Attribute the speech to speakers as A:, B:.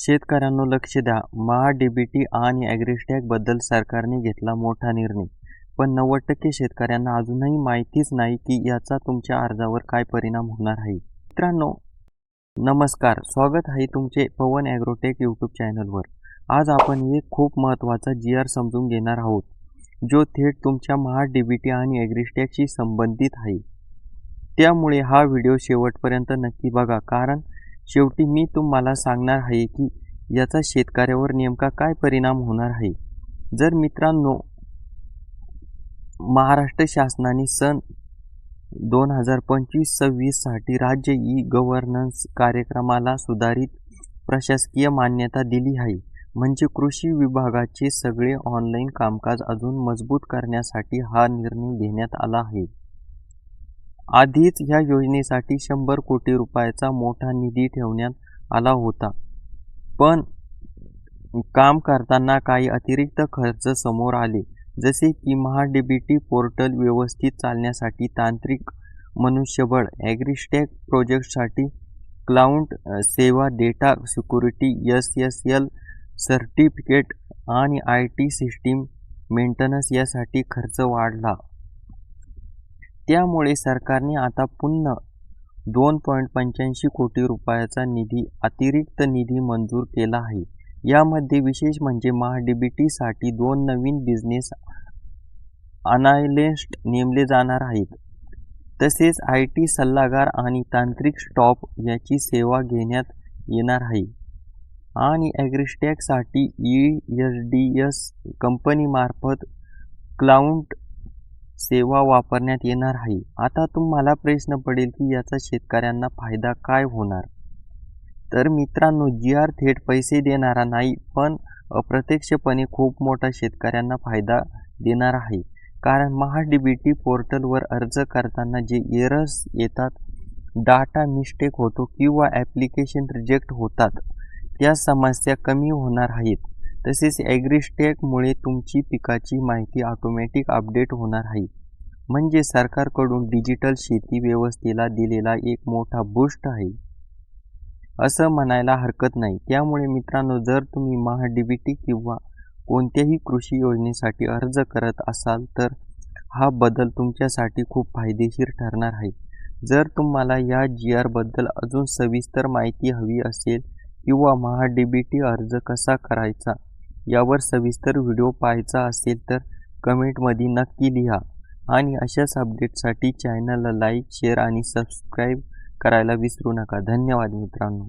A: शेतकऱ्यांनो लक्ष द्या. महा-डी-बी-टी आणि ॲग्रिस्टॅग बद्दल सरकारने घेतला मोठा निर्णय. पण 90% शेतकऱ्यांना अजूनही माहितीच नाही की याचा तुमच्या अर्जावर काय परिणाम होणार आहे. मित्रांनो नमस्कार, स्वागत आहे तुमचे पवन ॲग्रोटेक यूट्यूब चॅनलवर. आज आपण एक खूप महत्त्वाचा जी-आर समजून घेणार आहोत, जो थेट तुमच्या महा-डी-बी-टी आणि ॲग्रिस्टॅगशी संबंधित आहे. त्यामुळे हा व्हिडिओ शेवटपर्यंत नक्की बघा, कारण शेवटी मी तुम्हाला सांगणार आहे की याचा शेतकऱ्यावर नेमका काय परिणाम होणार आहे. जर मित्रांनो महाराष्ट्र शासनाने सन 2025-26 साठी राज्य ई-गव्हर्नन्स कार्यक्रमाला सुधारित प्रशासकीय मान्यता दिली आहे. म्हणजे कृषी विभागाचे सगळे ऑनलाईन कामकाज अजून मजबूत करण्यासाठी हा निर्णय घेण्यात आला आहे. आधीच ह्या योजनेसाठी 100 कोटी रुपयाचा मोठा निधी ठेवण्यात आला होता. पण काम करताना काही अतिरिक्त खर्च समोर आले, जसे की महा-डी-बी-टी पोर्टल व्यवस्थित चालण्यासाठी तांत्रिक मनुष्यबळ, ॲग्रिस्टॅग प्रोजेक्टसाठी क्लाउड सेवा, डेटा सिक्युरिटी, SSL सर्टिफिकेट आणि IT सिस्टीम मेंटेनन्स यासाठी खर्च वाढला. त्यामुळे सरकारने आता पुन्हा 2.85 कोटी रुपयाचा अतिरिक्त निधी मंजूर केला आहे. यामध्ये विशेष म्हणजे महा-डी-बी-टी साठी 2 नवीन बिझनेस अनालिस्ट नेमले जाणार आहेत. तसेच IT सल्लागार आणि तांत्रिक स्टाफ याची सेवा घेण्यात येणार आहे. आणि ॲग्रिस्टॅगसाठी ESDS कंपनीमार्फत क्लाउड सेवा वापरण्यात येणार आहे. आता तुम्हाला प्रश्न पडेल की याचा शेतकऱ्यांना फायदा काय होणार. तर मित्रांनो, जी-आर थेट पैसे देणारा नाही, पण अप्रत्यक्षपणे खूप मोठा शेतकऱ्यांना फायदा देणार आहे. कारण महा-डी-बी-टी पोर्टलवर अर्ज करताना जे एरर्स येतात, डाटा मिस्टेक होतो किंवा ॲप्लिकेशन रिजेक्ट होतात, त्या समस्या कमी होणार आहेत. तसेच ॲग्रिस्टॅगमुळे तुमची पिकाची माहिती ऑटोमॅटिक अपडेट होणार आहे. म्हणजे सरकारकडून डिजिटल शेती व्यवस्थेला दिलेला एक मोठा बूस्ट आहे, असं म्हणायला हरकत नाही. त्यामुळे मित्रांनो, जर तुम्ही महा-डी-बी-टी किंवा कोणत्याही कृषी योजनेसाठी अर्ज करत असाल, तर हा बदल तुमच्यासाठी खूप फायदेशीर ठरणार आहे. जर तुम्हाला या जी-आर बद्दल अजून सविस्तर माहिती हवी असेल किंवा महा-डी-बी-टी अर्ज कसा करायचा यावर सविस्तर व्हिडिओ पाहायचा असेल, तर कमेंटमध्ये नक्की लिहा. आणि अशाच अपडेटसाठी चॅनलला लाईक, शेअर आणि सबस्क्राईब करायला विसरू नका. धन्यवाद मित्रांनो.